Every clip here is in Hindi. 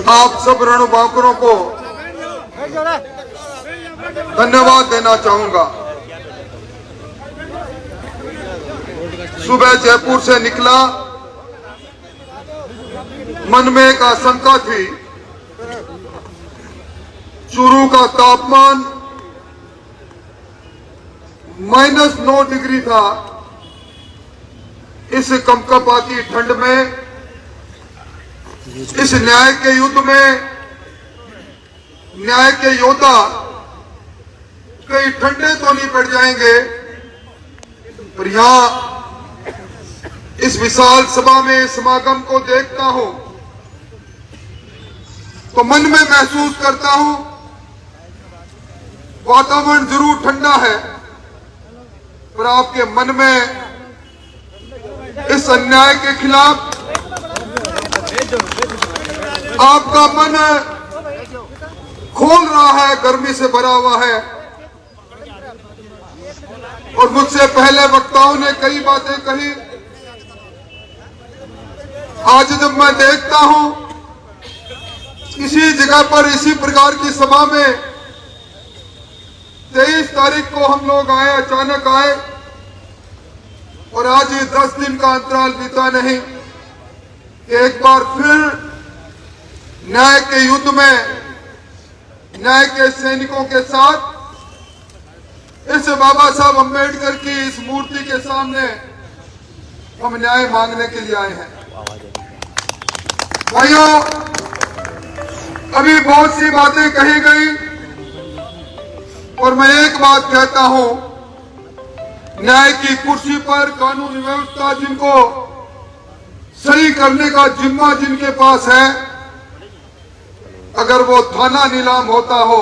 आप सब रणबांकुरों को धन्यवाद देना चाहूंगा। सुबह जयपुर से निकला, मन में एक आशंका थी। चूरू का तापमान -9 डिग्री था। इस कंपकपाती ठंड में, इस न्याय के युद्ध में न्याय के योद्धा कहीं ठंडे तो नहीं पड़ जाएंगे, पर यहां इस विशाल सभा में समागम को देखता हूं तो मन में महसूस करता हूं वातावरण जरूर ठंडा है, पर आपके मन में इस अन्याय के खिलाफ आपका मन खोल रहा है, गर्मी से भरा हुआ है। और मुझसे पहले वक्ताओं ने कई बातें कही। आज जब मैं देखता हूं इसी जगह पर, इसी प्रकार की सभा में 23 तारीख को हम लोग आए, अचानक आए, और आज ये 10 दिन का अंतराल बीता नहीं कि एक बार फिर न्याय के युद्ध में न्याय के सैनिकों के साथ इस बाबा साहब अम्बेडकर की इस मूर्ति के सामने हम न्याय मांगने के लिए आए हैं। भाइयों, अभी बहुत सी बातें कही गई और मैं एक बात कहता हूं, न्याय की कुर्सी पर कानून व्यवस्था जिनको सही करने का जिम्मा जिनके पास है, अगर वो थाना नीलाम होता हो,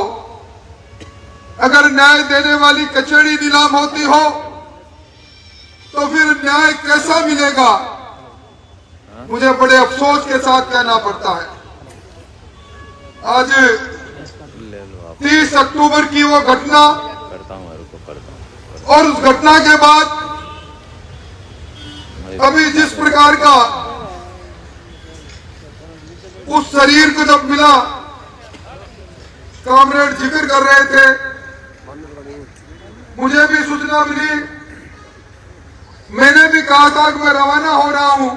अगर न्याय देने वाली कचहरी नीलाम होती हो, तो फिर न्याय कैसा मिलेगा? मुझे बड़े अफसोस के साथ कहना पड़ता है। आज 30 अक्टूबर की वो घटना, और उस घटना के बाद अभी जिस प्रकार का उस शरीर को जब मिला, कामरेड जिक्र कर रहे थे, मुझे भी सूचना मिली, मैंने भी कहा था कि मैं रवाना हो रहा हूं,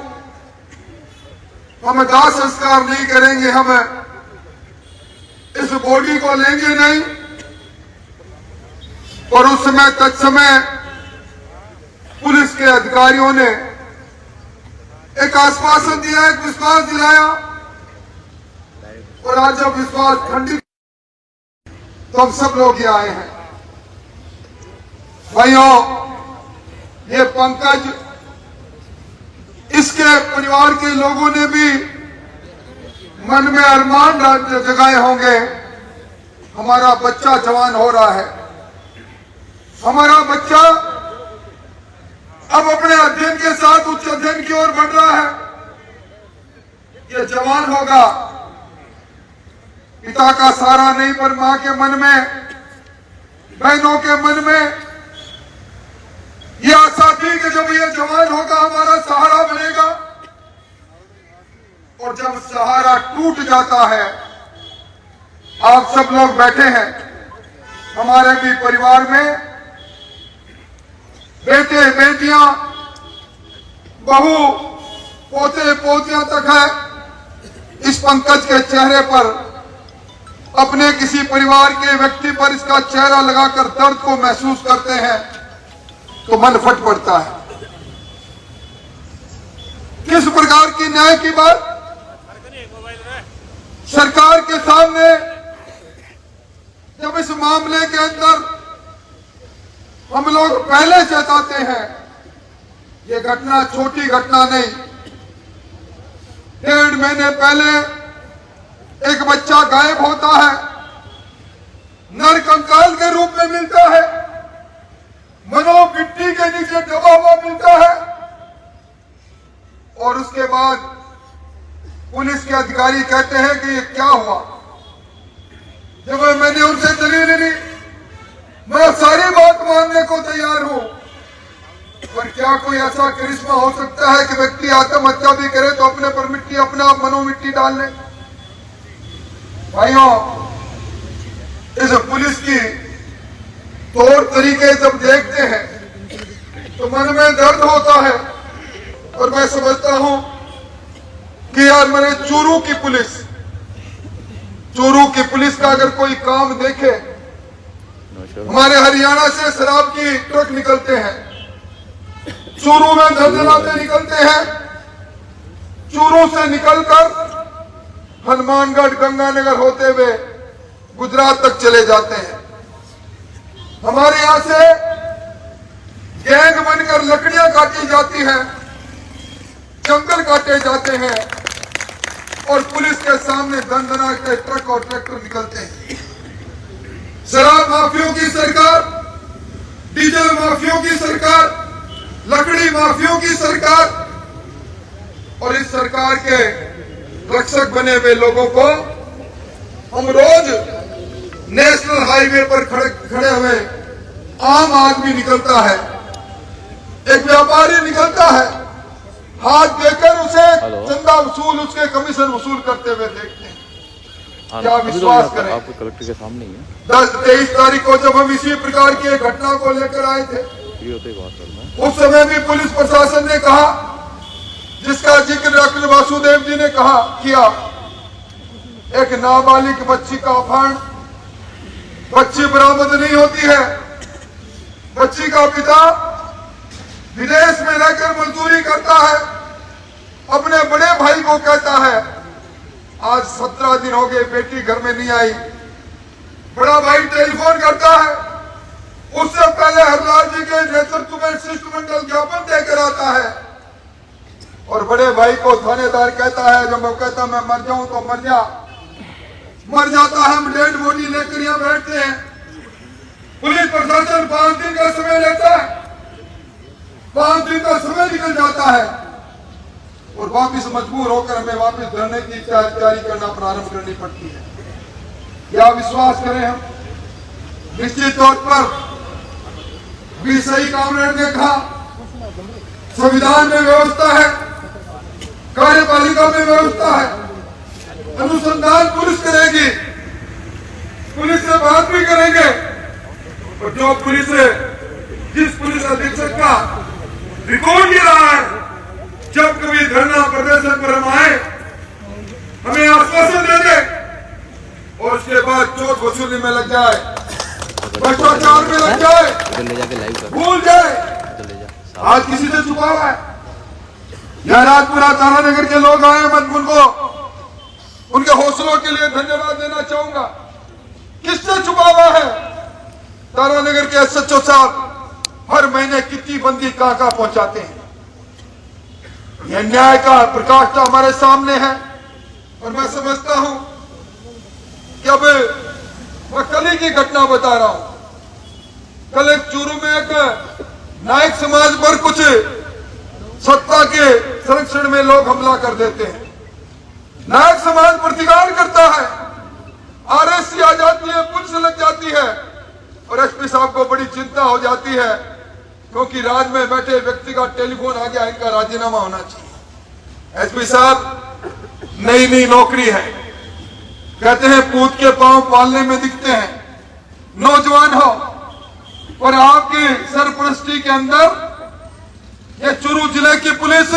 हम दाह संस्कार नहीं करेंगे, हम इस बॉडी को लेंगे नहीं। और उस समय तत्समय पुलिस के अधिकारियों ने एक आश्वासन दिया, एक विश्वास दिलाया, और आज जब विश्वास खंडित तो हम सब लोग यहाँ आए हैं। भाइयों, ये पंकज, इसके परिवार के लोगों ने भी मन में अरमान जगाए होंगे, हमारा बच्चा जवान हो रहा है, हमारा बच्चा अब अपने अध्ययन के साथ उच्च अध्ययन की ओर बढ़ रहा है, ये जवान होगा। पिता का सहारा नहीं, पर मां के मन में, बहनों के मन में ये आशा थी कि जब ये जवान होगा हमारा सहारा बनेगा। और जब सहारा टूट जाता है, आप सब लोग बैठे हैं, हमारे भी परिवार में बेटे बेटियां, बहू, पोते पोतियां तक है। इस पंकज के चेहरे पर, अपने किसी परिवार के व्यक्ति पर इसका चेहरा लगाकर दर्द को महसूस करते हैं तो मन फट पड़ता है। किस प्रकार की न्याय की बात सरकार के सामने, जब इस मामले के अंदर हम लोग पहले जताते हैं, ये घटना छोटी घटना नहीं। 1.5 महीने पहले एक बच्चा गायब होता है, नरकंकाल के रूप में मिलता है, मनो मिट्टी के नीचे दबा हुआ मिलता है, और उसके बाद पुलिस के अधिकारी कहते हैं कि ये क्या हुआ। जब मैंने उनसे दलील ली, मैं सारी बात मानने को तैयार हूं, और क्या कोई ऐसा करिश्मा हो सकता है कि व्यक्ति आत्महत्या भी करे तो अपने पर मिट्टी, अपने आप मनो मिट्टी डाल ले? भाइयों, इस पुलिस की तौर तरीके जब देखते हैं तो मन में दर्द होता है। और मैं समझता हूं कि यार, मैंने चूरू की पुलिस का अगर कोई काम देखे, हमारे हरियाणा से शराब की ट्रक निकलते हैं, चूरू में धंधे निकलते हैं, चूरू से निकलकर हनुमानगढ़, गंगानगर होते हुए गुजरात तक चले जाते हैं। हमारे यहां से गैंग बनकर लकड़ियां काटी जाती हैं, जंगल काटे जाते हैं और पुलिस के सामने दंदना के ट्रक और ट्रैक्टर निकलते हैं। शराब माफियों की सरकार, डीजल माफियों की सरकार, लकड़ी माफियों की सरकार, और इस सरकार के रक्षक बने हुए लोगों को हम रोज नेशनल हाईवे पर खड़े हुए आम आदमी निकलता है, एक व्यापारी निकलता है, हाथ देकर उसे चंदा वसूल, उसके कमीशन वसूल करते हुए देखते हैं। क्या विश्वास करें? आपको कलेक्टर के सामने ही है। 23 तारीख को जब हम इसी प्रकार की एक घटना को लेकर आए थे, उस समय भी पुलिस प्रशासन ने कहा, जिसका जिक्र डॉक्टर वासुदेव जी ने किया, एक नाबालिग बच्ची का अपहरण, बच्ची बरामद नहीं होती है, बच्ची का पिता विदेश में रहकर मजदूरी करता है, अपने बड़े भाई को कहता है आज 17 दिन हो गए बेटी घर में नहीं आई। बड़ा भाई टेलीफोन करता है, उससे पहले हरलाल जी के नेतृत्व में शिष्टमंडल ज्ञापन देकर आता है और बड़े भाई को थानेदार कहता है, जब वो कहता मैं मर जाऊं तो मर जाता है। हम डेड बॉडी लेकर यहां बैठते हैं, पुलिस प्रशासन 5 दिन का समय लेता है, 5 दिन का समय निकल जाता है और वापिस मजबूर होकर हमें वापिस धरने की तैयारी करना प्रारंभ करनी पड़ती है। क्या विश्वास करें हम? निश्चित तौर पर भी सही कामरेड ने कहा, संविधान में व्यवस्था है, कार्यपालिका में व्यवस्था है, अनुसंधान पुलिस करेगी, पुलिस से बात भी करेंगे और जो जिस पुलिस अधीक्षक का रिकॉर्ड ले रहा है, जब कभी धरना प्रदर्शन पर हम आए हमें आश्वासन दे दे और उसके बाद चोट वसूली में लग जाए, भ्रष्टाचार में लग जाए, भूल जाए आज किसी से छुपा हुआ है। यह राजपुरा तारानगर के लोग आए, मैं उनको उनके हौसलों के लिए धन्यवाद देना चाहूंगा। किससे छुपा हुआ है? तारानगर के एसएचओ साहब हर महीने कितनी बंदी कहां पहुंचाते हैं। यह न्याय का प्रकाश तो हमारे सामने है और मैं समझता हूं कि अब मैं कल ही की घटना बता रहा हूं। कल एक चूरू में एक नायक समाज पर कुछ सत्ता के संरक्षण में लोग हमला कर देते हैं। नायक समाज प्रतिकार करता है, आरएससी आ जाती है, पुलिस लग जाती है और एसपी साहब को बड़ी चिंता हो जाती है क्योंकि राज में बैठे व्यक्ति का टेलीफोन आ गया, इनका राजीनामा होना चाहिए। एसपी साहब नई नौकरी है, कहते हैं पूत के पांव पालने में दिखते हैं, नौजवान हो और आपकी सरपरस्ती के अंदर ये चूरू जिले की पुलिस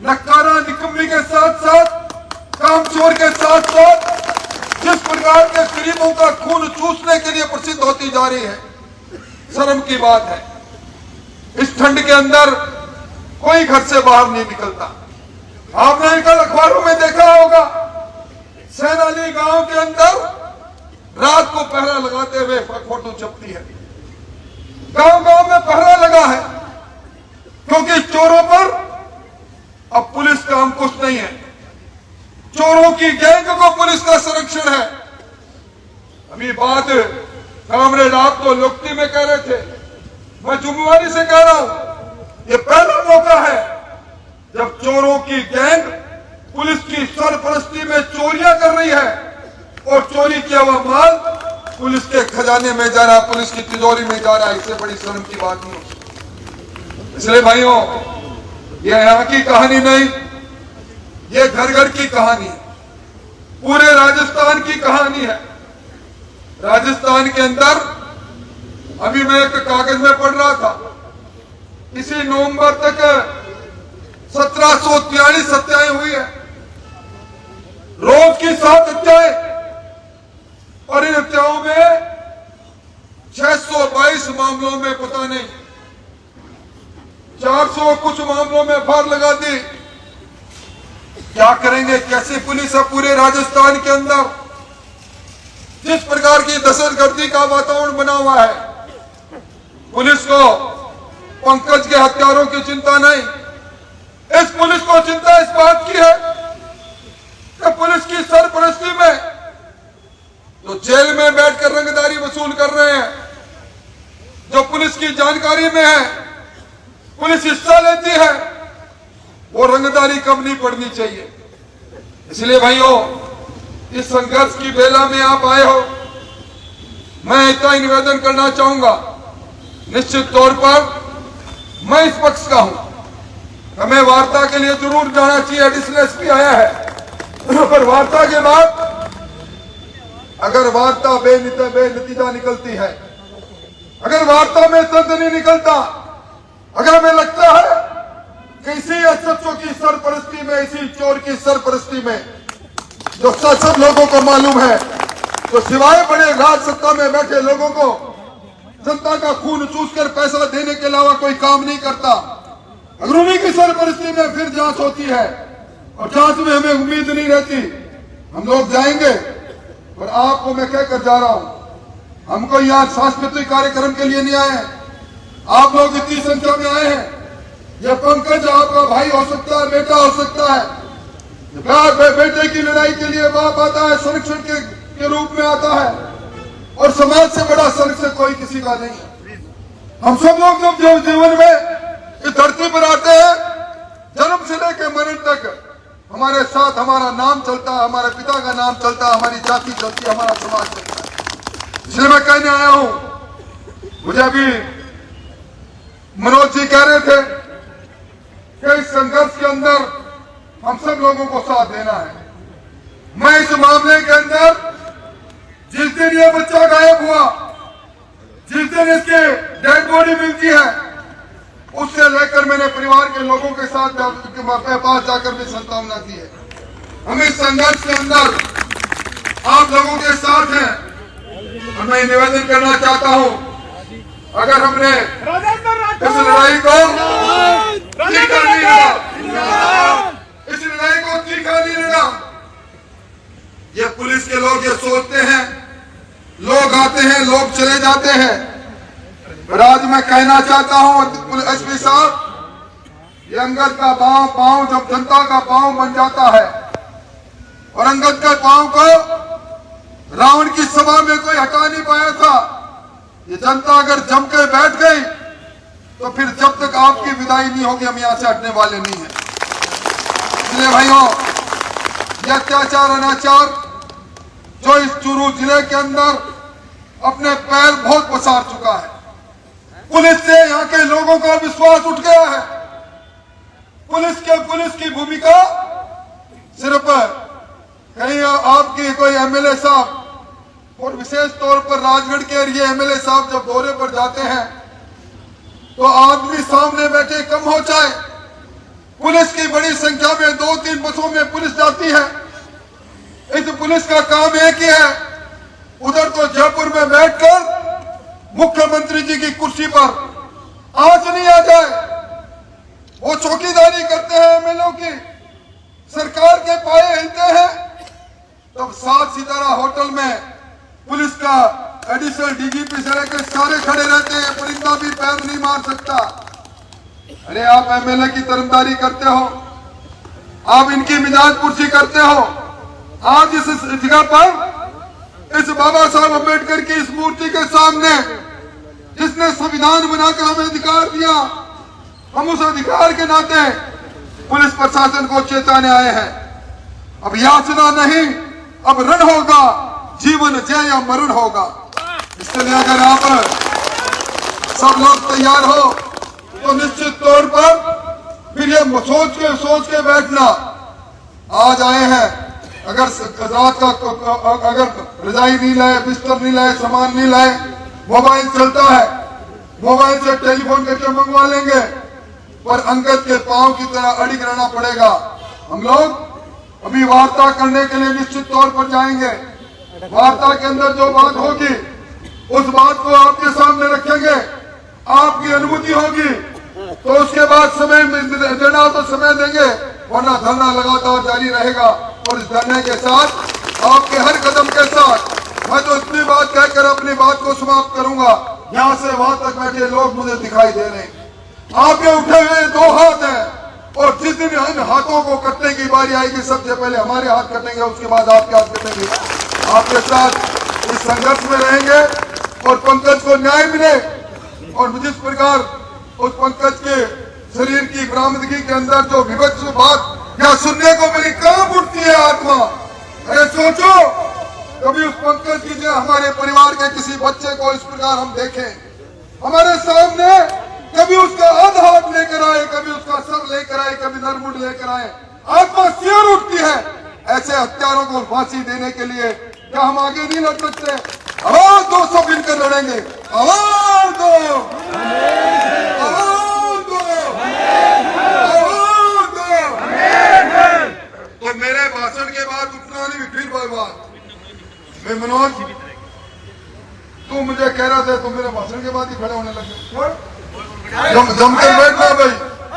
नक्कारा निकम्मी के साथ साथ कामचोर के साथ साथ जिस प्रकार के गरीबों का खून चूसने के लिए प्रसिद्ध होती जा रही है, शर्म की बात है। इस ठंड के अंदर कोई घर से बाहर नहीं निकलता। आपने कल अखबारों में देखा होगा, सैनाली गांव के अंदर रात को पहरा लगाते हुए फोटो छपती है। गांव में पहरा लगा है क्योंकि चोरों पर अब पुलिस का अंकुश नहीं है। चोरों की गैंग को पुलिस का संरक्षण है। अभी बात कामरेड आप तो लोकती में कह रहे थे, मैं जुम्मेवारी से कह रहा हूं, ये पहला मौका है जब चोरों की गैंग पुलिस की सरपरस्ती में चोरियां कर रही है और चोरी किया हुआ माल पुलिस के खजाने में जा रहा, पुलिस की तिजोरी में जा रहा है। इससे बड़ी शर्म की बात नहीं हो सकती। इसलिए भाइयों, ये यहाँ की कहानी नहीं, ये घर घर की कहानी है, पूरे राजस्थान की कहानी है। राजस्थान के अंदर अभी मैं एक कागज में पढ़ रहा था, इसी नवंबर तक 1743 हत्याएं हुई है, रोज की 7 हत्याएं, और इन हत्याओं में 622 मामलों में पता नहीं 400 कुछ मामलों में फार लगा दी। क्या करेंगे? कैसे पुलिस है पूरे राजस्थान के अंदर? जिस प्रकार की दहशतगर्दी का वातावरण बना हुआ है, पुलिस को पंकज के हत्यारों की चिंता नहीं, इस पुलिस को चिंता इस बात की है कि पुलिस की सरपरस्ती में जो जेल में बैठकर रंगदारी वसूल कर रहे हैं, जो पुलिस की जानकारी में है, पुलिस हिस्सा लेती है, वो रंगदारी कम नहीं पड़नी चाहिए। इसलिए भाइयों, इस संघर्ष की बेला में आप आए हो, मैं इतना ही निवेदन करना चाहूंगा, निश्चित तौर पर मैं इस पक्ष का हूं, हमें वार्ता के लिए जरूर जाना चाहिए। एडिशनल एसपी आया है, पर वार्ता के बाद अगर वार्ता बेनतीजा निकलती है, अगर वार्ता में तंत्र नहीं निकलता, अगर हमें लगता है कि इसी एसएचओ की सरपरस्ती में, इसी चोर की सरपरस्ती में, जो सब लोगों को मालूम है, तो सिवाय बड़े राज सत्ता में बैठे लोगों को जनता का खून चूसकर पैसा देने के अलावा कोई काम नहीं करता, अगर उन्हीं की सरपरस्ती में फिर जांच होती है और जांच में हमें उम्मीद नहीं रहती, हम लोग जाएंगे। और आपको मैं कहकर जा रहा हूं, हमको यहाँ सांस्कृतिक कार्यक्रम के लिए नहीं आए हैं, आप लोग इतनी संख्या में आए हैं। यह पंकज आपका भाई हो सकता है, बेटा हो सकता है, बेटे की लड़ाई के लिए बाप आता है, संरक्षण के रूप में आता है, और समाज से बड़ा संरक्षक कोई किसी का नहीं है। हम सब लोग जब जीवन में इस धरती पर आते हैं, जन्म से लेकर मरण तक हमारे साथ हमारा नाम चलता है, हमारे पिता का नाम चलता है, हमारी जाति चलती है, हमारा समाज चलता है। इसलिए मैं कहने आया हूं, मुझे अभी मनोज जी कह रहे थे कि इस संघर्ष के अंदर हम सब लोगों को साथ देना है। मैं इस मामले के अंदर जिस दिन ये बच्चा गायब हुआ, जिस दिन इसकी डेड बॉडी मिलती है, उससे लेकर मैंने परिवार के लोगों के साथ पास जाकर भी सांत्वना की है। हम इस संघर्ष के अंदर आप लोगों के साथ हैं, और मैं निवेदन करना चाहता हूं, अगर हमने इस लड़ाई को तीखा नहीं लड़ा, इस लड़ाई को तीखा नहीं लड़ा, ये पुलिस के लोग ये सोचते हैं, लोग आते हैं, लोग चले जाते हैं। और आज मैं कहना चाहता हूं एसपी साहब, ये अंगद का पांव जब जनता का पांव बन जाता है, और अंगद के पांव को रावण की सभा में कोई हटा नहीं पाया था, ये जनता अगर जम के बैठ गई तो फिर जब तक आपकी विदाई नहीं होगी हम यहां से हटने वाले नहीं हैं। इसलिए भाइयों, यह अत्याचार अनाचार जो इस चूरू जिले के अंदर अपने पैर बहुत पसार चुका है, पुलिस से यहाँ के लोगों का विश्वास उठ गया है। पुलिस की भूमिका सिर्फ कहीं आपकी कोई एमएलए साहब, और विशेष तौर पर राजगढ़ के एरिया एमएलए साहब जब दौरे पर जाते हैं तो आदमी सामने बैठे कम हो जाए, पुलिस की बड़ी संख्या में 2-3 बसों में पुलिस जाती है। इस पुलिस का काम एक ही है, उधर तो जयपुर में बैठकर मुख्यमंत्री जी की कुर्सी पर आंच नहीं आ जाए, वो चौकीदारी करते हैं एमएलए की, सरकार के पाए हिलते हैं, तब 7 सितारा होटल में पुलिस का एडिशनल डीजीपी से लेकर सारे खड़े रहते हैं, परिंदा भी पैर नहीं मार सकता। अरे आप एमएलए की तरफदारी करते हो, आप इनकी मिजाज पुरसी करते हो। आज इस जगह पर इस बाबा साहब अम्बेडकर की इस मूर्ति के सामने, जिसने संविधान बनाकर हमें अधिकार दिया, हम उस अधिकार के नाते पुलिस प्रशासन को चेताने आए हैं। अब याचना नहीं, अब रण होगा, जीवन जय या मरण होगा। इसके लिए अगर आप सब लोग तैयार हो तो निश्चित तौर पर फिर ये सोच के बैठना। आज आए हैं, अगर रात का अगर रजाई नहीं लाए, बिस्तर नहीं लाए, सामान नहीं लाए, मोबाइल चलता है, मोबाइल से टेलीफोन करके मंगवा लेंगे, पर अंगद के पांव की तरह अड़िग रहना पड़ेगा। हम लोग अभी वार्ता करने के लिए निश्चित तौर पर जाएंगे। वार्ता के अंदर जो बात होगी उस बात को आपके सामने रखेंगे, आपकी अनुमति होगी तो उसके बाद समय देना हो तो समय देंगे, वरना धरना लगातार जारी रहेगा। और इस धरने के साथ आपके हर कदम के साथ मैं तो इतनी बात कहकर अपनी बात को समाप्त करूंगा। यहाँ से वहां तक बैठे लोग मुझे दिखाई दे रहे हैं, आपके उठे हुए दो हाथ हैं और जिस दिन इन हाथों को कटने की बारी आएगी सबसे पहले हमारे हाथ कटेंगे, उसके बाद आपके हाथ कटेंगे। आपके साथ इस संघर्ष में रहेंगे और पंकज को न्याय मिले। और जिस प्रकार उस पंकज के शरीर की बरामदगी के अंदर जो विभत्स बात या सुनने को मेरी कांप उठती है आत्मा। अरे सोचो, कभी उस पंकज की जो हमारे परिवार के किसी बच्चे को इस प्रकार हम देखें हमारे सामने, कभी उसका आधा हाथ लेकर आए, कभी उसका सर लेकर आए, कभी नरमुंड लेकर आए, आत्मा सिर उठती है। ऐसे हत्यारों को फांसी देने के लिए क्या हम आगे नहीं लड़ सकते? आवाज दो, सब मिलकर लड़ेंगे। आवाज दो, आवाज दो, आवाज दो। तो मेरे भाषण के बाद उतना नहीं, फिर बात मैं मनोज, तू मुझे कह रहा था, तुम मेरे भाषण के बाद ही खड़े होने लगे। जमकर बैठना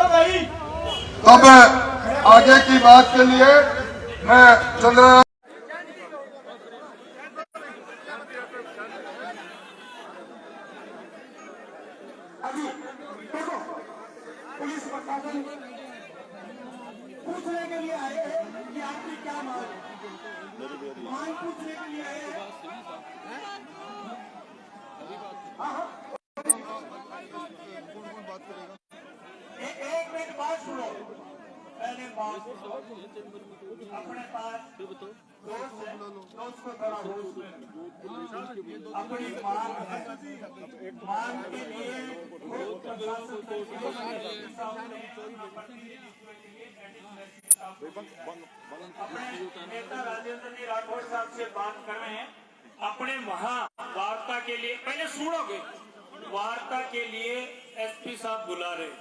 भाई। अब आगे की बात के लिए मैं चल रहा। पुलिस प्रशासन पूछने के लिए आए हैं कि आपकी क्या मांग पूछने के लिए आए हैं। एक मिनट बात सुनो, पहले बात अपने पास दोस्त है, दोस्त को थोड़ा होश में अपनी मांग है, मांग के लिए नेता राजेंद्र जी राठौड़ साहब से बात कर रहे हैं। अपने वहां वार्ता के लिए, पहले सुनोगे, वार्ता के लिए एसपी साहब बुला रहे।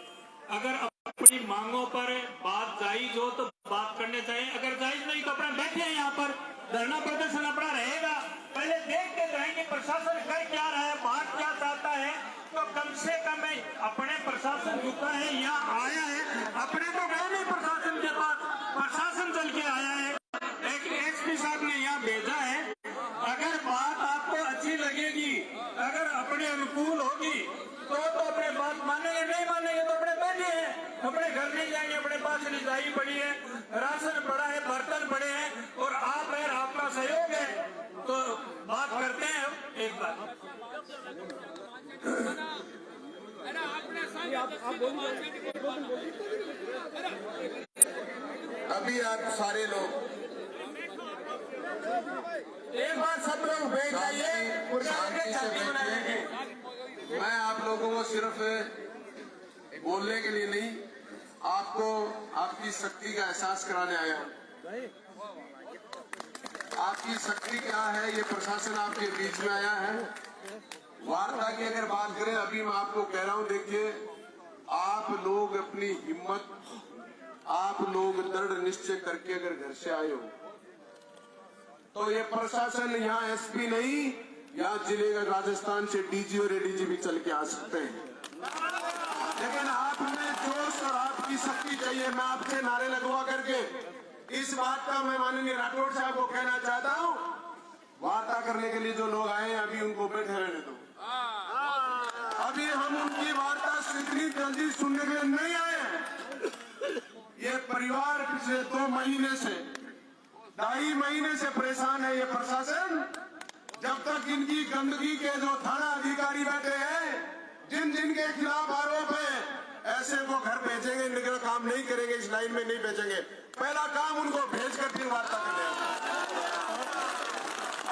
अगर अपनी मांगों पर बात जायज हो तो बात करने चाहिए, अगर जायज नहीं तो अपना बैठे हैं यहाँ पर, धरना प्रदर्शन अपना रहेगा। पहले देख के जाएंगे प्रशासन कर क्या रहा है, बात क्या चाहता है, तो कम से कम अपने प्रशासन रुका है, यहाँ आया है, अपने तो गए नहीं प्रशासन के पास, प्रशासन चल के आया है, एक एसपी साहब ने यहाँ भेजा है। अगर बात आपको अच्छी लगेगी, अगर अपने अनुकूल होगी तो अपने बात मानेंगे, नहीं मानेंगे तो अपने बैठे हैं, अपने घर नहीं जाएंगे। अपने पास रिजाई पड़ी है, राशन पड़ा है, बर्तन पड़े हैं और आप है, आपका सहयोग है, तो बात करते हैं एक बार। अभी आप सारे लोग एक बार सब लोग बैठ जाइए, शांति से बैठिए। मैं आप लोगों को सिर्फ बोलने के लिए नहीं, आपको आपकी शक्ति का एहसास कराने आया हूँ। आपकी शक्ति क्या है, ये प्रशासन आपके बीच में आया है। वार्ता की अगर बात करें, अभी मैं आपको कह रहा हूँ, देखिए आप लोग अपनी हिम्मत, आप लोग दृढ़ निश्चय करके अगर घर से आए हो तो ये प्रशासन यहाँ एसपी नहीं, यहाँ जिले का राजस्थान से डीजी और एडीजी भी चल के आ सकते हैं। लेकिन आप में जोश और आपकी शक्ति चाहिए। मैं आपसे नारे लगवा करके इस बात का मैं माननीय राठौड़ साहब को कहना चाहता हूँ, वार्ता करने के लिए जो लोग आए हैं अभी उनको बैठे रहने दो। अभी हम उनकी वार्ता इतनी जल्दी सुनने के लिए नहीं आए हैं। ये परिवार पिछले 2 महीने से, 2.5 महीने से परेशान है। ये प्रशासन जब तक इनकी गंदगी के जो थाना अधिकारी बैठे हैं, जिन जिन के खिलाफ आरोप है, ऐसे को घर भेजेंगे, इनका काम नहीं करेंगे, इस लाइन में नहीं भेजेंगे। पहला काम उनको भेज कर फिर वार्ता करें।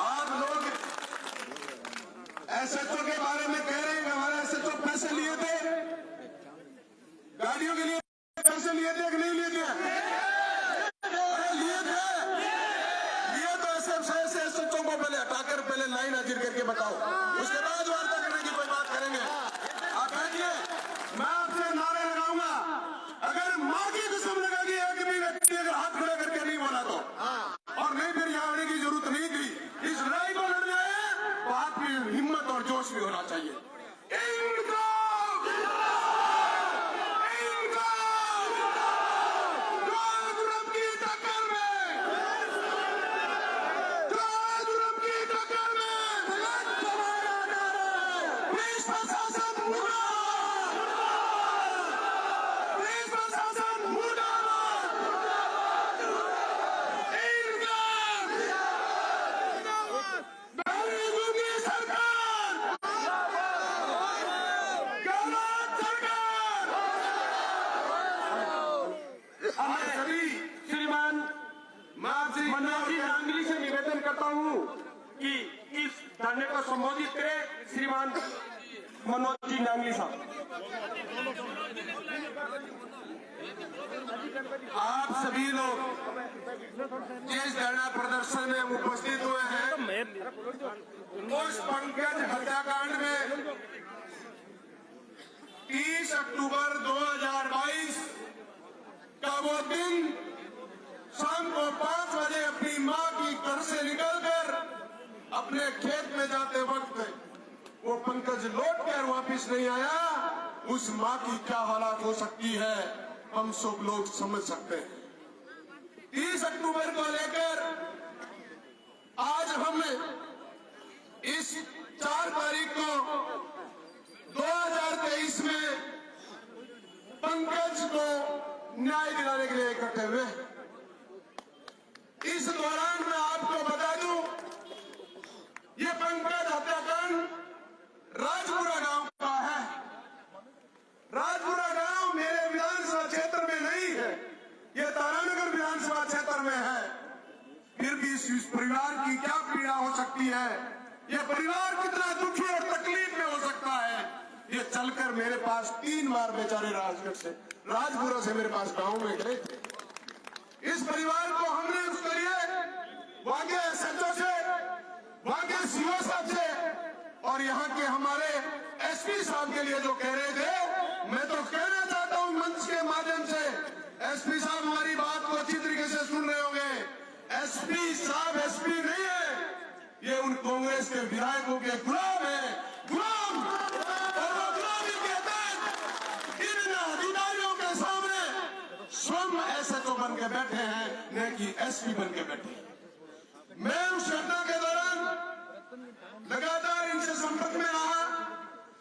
आप लोग एसएचओ के बारे में कह रहे हैं, हमारे एसएचओ पैसे लिए थे, करके बताओ, उसके बाद वार्ता करने की कोई बात करेंगे। आप बैठिए, मैं आपसे नारे लगाऊंगा। अगर माँ की कसम लगा कि एक भी व्यक्ति अगर हाथ खड़ा करके नहीं बोला तो, और नहीं फिर यहाँ आने की जरूरत नहीं थी। इस लड़ाई को लड़ने आए तो आपकी हिम्मत और जोश भी होना चाहिए। मनोज जी नांगली से निवेदन करता हूं कि इस धरने को संबोधित करें श्रीमान मनोज जी नांगली साहब। आप सभी लोग जिस धरना प्रदर्शन में उपस्थित हुए हैं, उस पंकज हत्याकांड में 30 अक्टूबर 2022 का वो दिन शाम को 5 बजे अपनी मां की घर से निकलकर अपने खेत में जाते वक्त वो पंकज लौट कर वापिस नहीं आया। उस मां की क्या हालात हो सकती है हम सब लोग समझ सकते हैं। 30 अक्टूबर को लेकर आज हम इस 4 तारीख को 2023 में पंकज को न्याय दिलाने के लिए इकट्ठे हुए। इस दौरान मैं आपको बता दूं, ये पंकज हत्याकांड राजपुरा गांव का है। राजपुरा गांव मेरे विधानसभा क्षेत्र में नहीं है, ये तारानगर विधानसभा क्षेत्र में है। फिर भी इस परिवार की क्या पीड़ा हो सकती है, ये परिवार कितना दुखी और तकलीफ में हो सकता है। ये चलकर मेरे पास 3 बार बेचारे राजपुरा से मेरे पास गांव में गए थे। इस परिवार को हमने उसके लिए वहां के एसएचओ से, वहां के सीओ साहब से और यहाँ के हमारे एसपी साहब के लिए जो कह रहे थे, मैं तो कहना चाहता हूं मंच के माध्यम से, एसपी साहब हमारी बात को अच्छी तरीके से सुन रहे होंगे। एसपी साहब एसपी नहीं है, ये उन कांग्रेस के विधायकों के गुलाम है, गुलाम। और वो गुलामी के तहत इन अधिकारियों के सामने स्वयं एसएचओ बन के बैठे हैं, न कि एसपी बन के बैठे हैं। मैं उस घटना के दौरान लगातार इनसे संपर्क में रहा।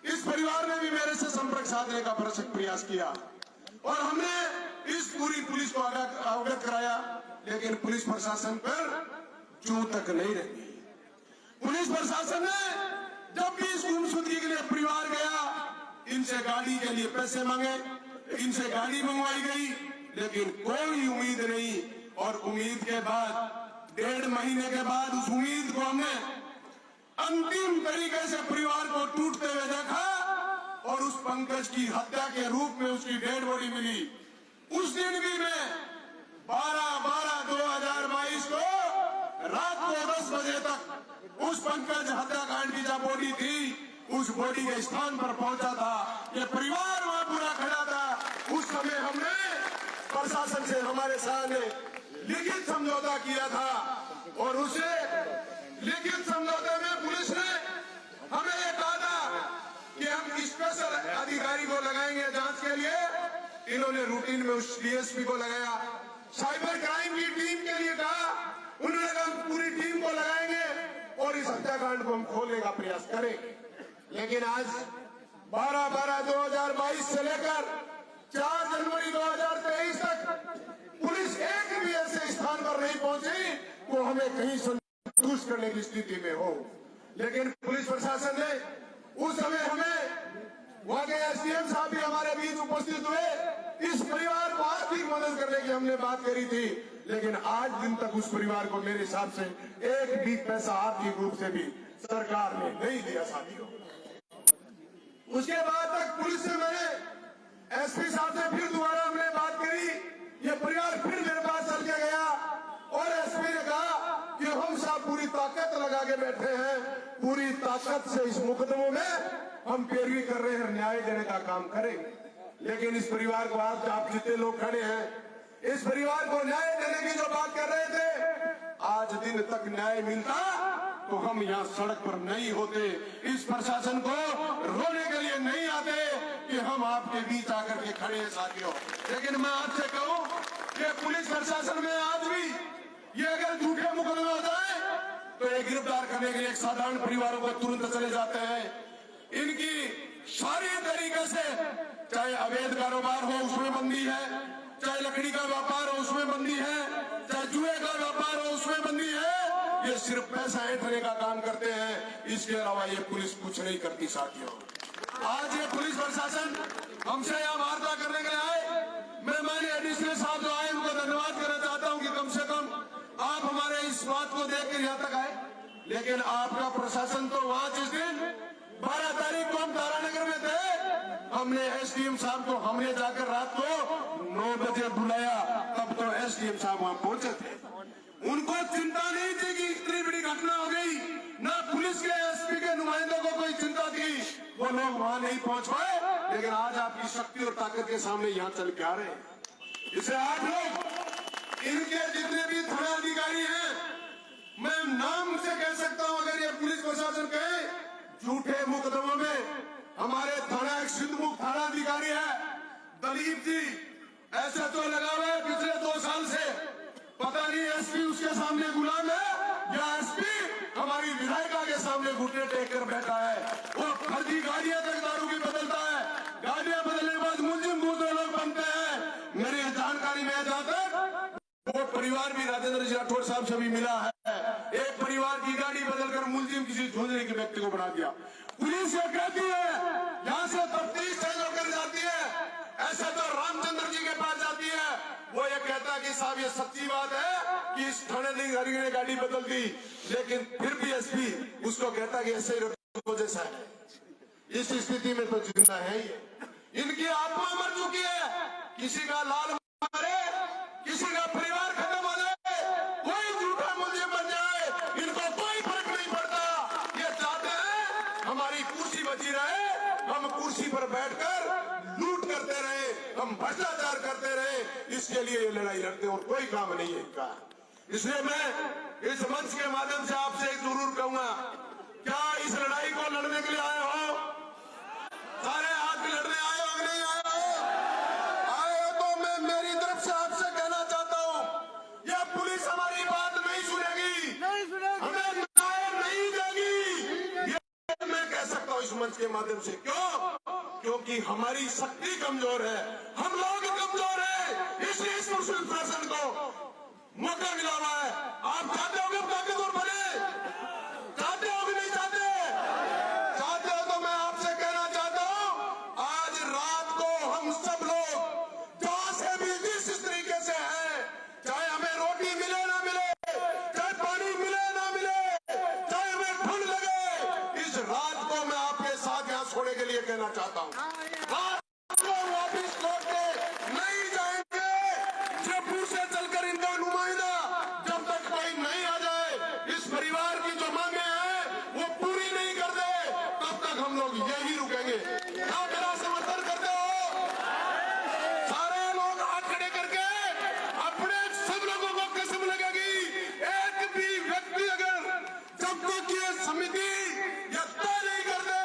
इस परिवार ने भी मेरे से संपर्क साधने का प्रयास किया और हमने इस पूरी पुलिस को अवगत कराया, लेकिन पुलिस प्रशासन पर जू तक नहीं रही। पुलिस प्रशासन ने जब भी इस गुमशुदगी के लिए परिवार गया, इनसे गाड़ी के लिए पैसे मांगे, इनसे गाड़ी मंगवाई गई, लेकिन कोई उम्मीद नहीं। और उम्मीद के बाद 1.5 महीने के बाद उस उम्मीद को हमने अंतिम तरीके से परिवार को टूटते हुए देखा और उस पंकज की हत्या के रूप में उसकी डेड बॉडी मिली। उस दिन भी मैं 12/12/2022 को रात को 10 बजे तक उस पंकज हत्याकांड की जो बॉडी थी, उस बॉडी के स्थान पर पहुंचा था। ये परिवार वहां पूरा खड़ा था। उस समय हमने प्रशासन से हमारे सामने लिखित समझौता किया था और उसे लिखित समझौते में पुलिस ने हमें ये कहा था कि हम स्पेशल अधिकारी को लगाएंगे जांच के लिए। इन्होंने रूटीन में उस डीएसपी को लगाया। साइबर क्राइम की टीम के लिए कहा, उन्होंने कहा पूरी टीम को लगाएंगे और इस हत्याकांड को हम खोलने का प्रयास करेंगे। लेकिन आज 12/12/2022 से लेकर 4 जनवरी 2023 तक पुलिस एक भी ऐसे स्थान पर नहीं पहुंची वो हमें कहीं संतुष्ट करने की स्थिति में हो। लेकिन पुलिस प्रशासन ने उस समय हमें, वहां के एसडीएम साहब भी हमारे बीच उपस्थित हुए, इस परिवार को आर्थिक मदद करने की हमने बात करी थी। लेकिन आज दिन तक उस परिवार को मेरे हिसाब से एक भी पैसा आर्थिक रूप से भी सरकार ने नहीं दिया साथियों। उसके बाद तक पुलिस से मैंने एसपी साहब से फिर दोबारा हमने बात करी। ये परिवार फिर मेरे पास चल के गया और एसपी ने कहा कि हम साहब पूरी ताकत लगा के बैठे हैं, पूरी ताकत से इस मुकदमों में हम पैरवी कर रहे हैं, न्याय देने का काम करेंगे। लेकिन इस परिवार को आज आप जितने लोग खड़े हैं, इस परिवार को न्याय देने की जो बात कर रहे थे, आज दिन तक न्याय मिलता तो हम यहाँ सड़क पर नहीं होते, इस प्रशासन को रोने के लिए नहीं आते कि हम आपके बीच आकर के खड़े हैं साथियों। लेकिन मैं आपसे कहूं कि पुलिस प्रशासन में आज भी ये अगर झूठे मुकदमे हो जाए तो ये गिरफ्तार करने के लिए एक साधारण परिवारों को तुरंत चले जाते हैं। इनकी सारी तरीके से, चाहे अवैध कारोबार हो उसमें बंदी है, चाहे लकड़ी का व्यापार हो उसमें बंदी है, चाहे जुए का व्यापार हो उसमें बंदी है, ये सिर्फ पैसा ऐंठने का काम करते हैं। इसके अलावा ये पुलिस कुछ नहीं करती साथियों। आज ये पुलिस प्रशासन हमसे यहाँ वार्ता करने के लिए आए, मैं माननीय एडिशनल साहब जो आए उनको धन्यवाद करना चाहता हूँ कि कम से कम आप हमारे इस बात को देख कर यहाँ तक आए। लेकिन आपका प्रशासन तो वहां जिस दिन 12 तारीख को हम तारानगर में थे, हमने एसडीएम साहब को हमने जाकर रात को 9 बजे बुलाया, तब तो एसडीएम साहब वहां पहुंचे थे। उनको चिंता नहीं थी कि इतनी बड़ी घटना हो गई, ना पुलिस के एसपी के नुमाइंदों को कोई चिंता थी, वो लोग वहां नहीं पहुंच पाए। लेकिन आज आपकी शक्ति और ताकत के सामने यहाँ चल के आ रहे हैं। इसे आप लोग, इनके जितने भी थाना अधिकारी हैं, मैं नाम से कह सकता हूं, अगर ये पुलिस प्रशासन कहे झूठे मुकदमों में हमारे थाना एक सिद्धमुख थाना अधिकारी है दलीप जी, ऐसा तो लगा हुआ है पिछले 2 साल से, पता नहीं एसपी उसके सामने गुलाम है या एसपी हमारी विधायिका के सामने घुटने टेक कर बैठा है। वो फर्जी गाड़ियां तक दारू की बदलता है, गाड़ियां बदलने के बाद मुलजिम दूसरे लोग बनते हैं। मेरी जानकारी में जहां तक वो परिवार भी राजेंद्र जी राठौर साहब से भी मिला है, एक परिवार की गाड़ी बदलकर मुलजिम किसी झुंझुनू के व्यक्ति को बना दिया। पुलिस ये कहती है यहाँ से तफ्तीश तेज होकर जाती है, ऐसा तो रामचंद्र जी के पास जाती है, वो ये कहता है कि साहब ये सच्ची बात है कि इस थानेदार ने गाड़ी बदल दी, लेकिन फिर भी एसपी उसको कहता है कि ऐसे ही जैसा है। इस स्थिति में तो जिंदा है ये, इनकी आत्मा मर चुकी है। किसी का लाल मारे, किसी का परिवार खत्म हो जाए, कोई झूठा मुलजिम बन जाए, इनको कोई फर्क नहीं पड़ता। ये चाहते हैं हमारी कुर्सी बची रहे, हम कुर्सी पर बैठकर लूट करते रहे, हम भ्रष्टाचार करते रहे, इसके लिए ये लड़ाई लड़ते और कोई काम नहीं है इनका। इसलिए मैं इस मंच के माध्यम से आपसे जरूर कहूंगा, क्या इस लड़ाई को लड़ने के लिए आए हो? सारे हाथ लड़ने आए हो कि नहीं आए हो? आए हो तो मैं मेरी तरफ से आपसे कहना चाहता हूं, यह पुलिस हमारी बात नहीं सुनेगी, हमें न्याय नहीं देगी, ये मैं कह सकता हूं इस मंच के माध्यम से। क्यों? क्योंकि हमारी शक्ति कमजोर है, हम लोग कमजोर है, इसलिए इस पुलिस प्रशासन को मौका मिला हुआ है। आप चाहते हो कि ताकतवर बने? चाहते हो कि नहीं चाहते? चाहते हो तो मैं आपसे कहना चाहता हूं, आज रात को हम सब लोग जहां से भी जिस तरीके से हैं, चाहे हमें रोटी मिले ना मिले, चाहे पानी मिले ना मिले, चाहे हमें ठंड लगे, इस रात को मैं आपके साथ यहाँ छोड़ने के लिए कहना चाहता हूँ। वापिस लौट के नहीं जाएंगे, जयपुर से चलकर इनका नुमाइंदा जब तक कोई नहीं आ जाए, इस परिवार की जो मांगे हैं वो पूरी नहीं कर दे, तब तक हम लोग यही रुकेंगे। क्या मेरा समर्थन करते हो? सारे लोग हाथ खड़े करके अपने सब लोगों को कसम लगेगी, एक भी व्यक्ति अगर जब तक ये समिति या तय नहीं कर दे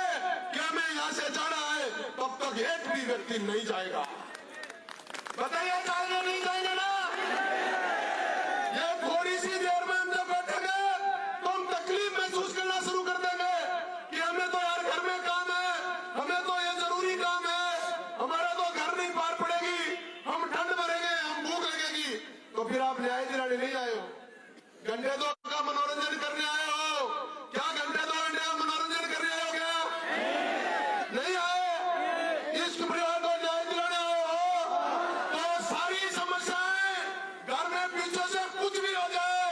कि हमें यहाँ से जाना है, तब तक एक भी व्यक्ति नहीं जाएगा। बताइए जाएंगे नहीं जाएंगे ना? ये थोड़ी सी देर में हम जब बैठेंगे तो हम तकलीफ महसूस करना शुरू कर देंगे कि हमें तो यार घर में काम है, हमें तो ये जरूरी काम है, हमारा तो घर नहीं पार पड़ेगी, हम ठंड मरेंगे, हम भूख लगेगी। तो फिर आप न्याय दिलाने नहीं आए हो, घंटे 2 का मनोरंजन करने आए हो। क्या घंटे 2 घंटे का मनोरंजन करने आए हो? क्या नहीं आए? इस परिवार को न्याय दिलाने आए हो तो सारी समस्याएं घर में पीछे से कुछ भी हो जाए,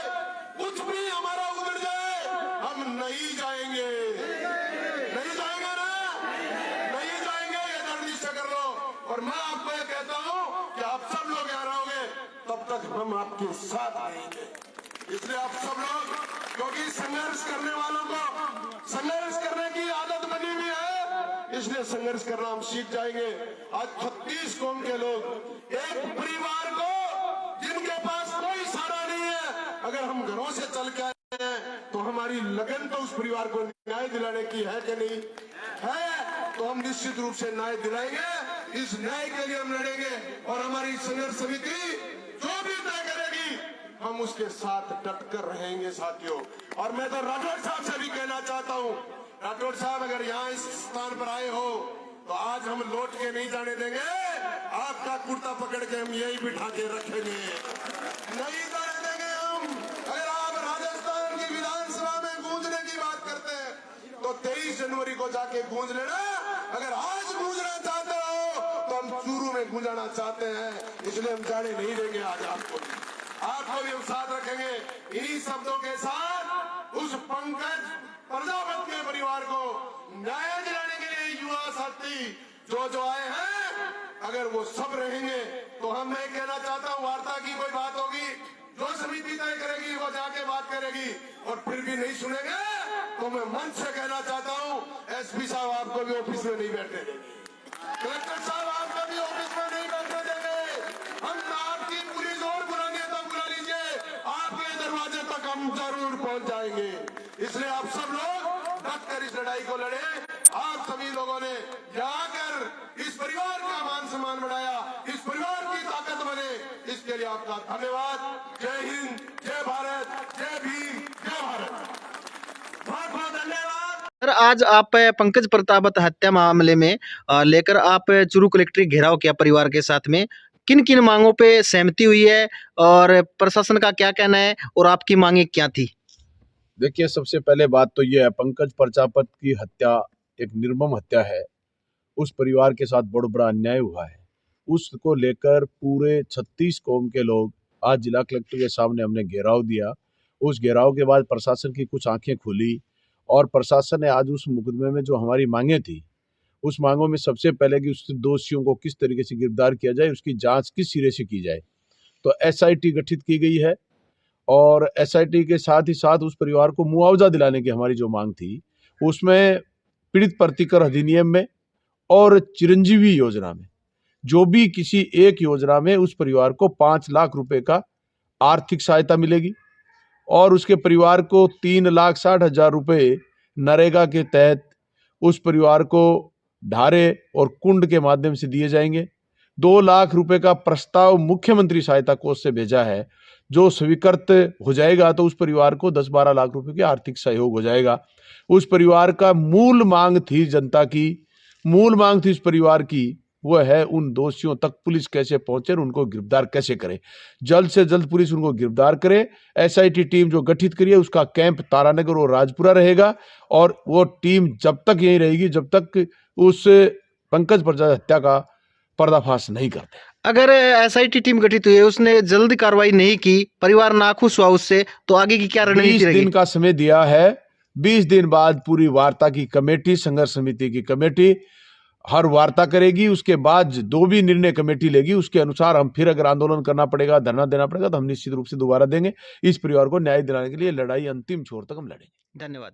कुछ भी हमारा उमड़ जाए, हम नहीं जाएंगे। नहीं जाएंगे ना? नहीं जाएंगे, ये दृढ़ निश्चय कर लो। और मैं आपको ये कहता हूं कि आप सब लोग यहाँ रहोगे, तब तक हम आपके साथ रहेंगे। इसलिए आप सब लोग, क्योंकि संघर्ष करने वालों को संघर्ष करने की आदत बनी हुई है, इसलिए संघर्ष करना हम सीख जाएंगे। आज 36 कौम के लोग, एक परिवार को जिनके पास कोई सहारा नहीं है, अगर हम घरों से चल के आए हैं तो हमारी लगन तो उस परिवार को न्याय दिलाने की है कि नहीं है, तो हम निश्चित रूप से न्याय दिलाएंगे। इस न्याय के लिए हम लड़ेंगे और हमारी संघर्ष समिति जो भी तय करेगी हम उसके साथ डटकर रहेंगे साथियों। और मैं तो राठौड़ साहब से भी कहना चाहता हूं, राठौड़ साहब अगर यहाँ इस स्थान पर आए हो तो आज हम लौट के नहीं जाने देंगे, आपका कुर्ता पकड़ के हम यही बिठा के रखेंगे, नहीं जाने देंगे हम। अगर आप राजस्थान की विधानसभा में गूंजने की बात करते हैं तो 23 जनवरी को जाके गूंज लेना। अगर आज गूंजना चाहते हो तो हम चूरू में गूंजाना चाहते हैं, इसलिए हम जाने नहीं देंगे आज आपको भी हम साथ रखेंगे। इन्हीं शब्दों के साथ उस पंकज प्रजापत के परिवार को न्याय दिलाने के लिए युवा साथी जो आए हैं, अगर वो सब रहेंगे तो हम मैं कहना चाहता हूँ, वार्ता की कोई बात होगी, जो समिति तय करेगी वो जाके बात करेगी, और फिर भी नहीं सुनेंगे तो मैं मंच से कहना चाहता हूँ, एसपी साहब आपको भी ऑफिस में नहीं बैठने देंगे, कलेक्टर साहब आपको भी ऑफिस में नहीं बैठने देंगे। हम आपकी पूरी जोर बुलानी है तो बुला लीजिए, आपके दरवाजे तक हम जरूर पहुंच जाएंगे। इसलिए आप सब लोग डट कर इस लड़ाई को लड़े। आप सभी लोगों ने जाकर इस परिवार का मान सम्मान बढ़ाया, इस परिवार की ताकत बने, इसके लिए आपका धन्यवाद। जय हिंद, जय भारत, जय भीम, जय भारत। बहुत बहुत धन्यवाद। सर, आज आप पंकज प्रतापत हत्या मामले में लेकर आप चूरू कलेक्ट्रेट घेराव किया परिवार के साथ में, किन किन मांगों पे सहमति हुई है और प्रशासन का क्या कहना है और आपकी मांगे क्या थी? देखिए, सबसे पहले बात तो ये है, पंकज प्रजापत की हत्या एक निर्मम हत्या है। उस परिवार के साथ बहुत बड़ा अन्याय हुआ है। उसको लेकर पूरे 36 कौम के लोग आज जिला कलेक्टर के सामने हमने घेराव दिया। उस घेराव के बाद प्रशासन की कुछ आंखें खुली और प्रशासन ने आज उस मुकदमे में जो हमारी मांगे थी, उस मांगों में सबसे पहले कि उस दोषियों को किस तरीके से गिरफ्तार किया जाए, उसकी जांच किस सिरे से की जाए, तो एसआईटी गठित की गई है। और एसआईटी के साथ ही साथ उस परिवार को मुआवजा दिलाने की हमारी जो मांग थी, उसमें पीड़ित प्रतिकर अधिनियम में और चिरंजीवी योजना में जो भी किसी एक योजना में उस परिवार को 5 लाख रुपए का आर्थिक सहायता मिलेगी और उसके परिवार को 3,60,000 रुपए नरेगा के तहत उस परिवार को ढारे और कुंड के माध्यम से दिए जाएंगे। 2 लाख रुपए का प्रस्ताव मुख्यमंत्री सहायता कोष से भेजा है, जो स्वीकृत हो जाएगा तो उस परिवार को 10-12 लाख रुपए की आर्थिक सहयोग हो जाएगा। उस परिवार का मूल मांग थी, जनता की मूल मांग थी उस परिवार की, वो है उन दोषियों तक पुलिस कैसे पहुंचे और उनको गिरफ्तार कैसे करे। जल्द से जल्द पुलिस उनको गिरफ्तार करे। एसआईटी टीम जो गठित करी है उसका कैंप तारानगर और राजपुरा रहेगा और वो टीम जब तक यहीं रहेगी जब तक उस पंकज प्रजापत हत्या का पर्दाफाश नहीं करते। अगर एसआईटी टीम गठित हुई है, उसने जल्द कार्रवाई नहीं की, परिवार नाखुश हुआ उससे, तो आगे की क्या रणनीति 20 रहेगी? दिन का समय दिया है। 20 दिन बाद पूरी वार्ता की कमेटी, संघर्ष समिति की कमेटी हर वार्ता करेगी। उसके बाद जो भी निर्णय कमेटी लेगी उसके अनुसार हम फिर अगर आंदोलन करना पड़ेगा, धरना देना पड़ेगा तो हम निश्चित रूप से दोबारा देंगे। इस परिवार को न्याय दिलाने के लिए लड़ाई अंतिम छोर तक हम लड़ेंगे। धन्यवाद।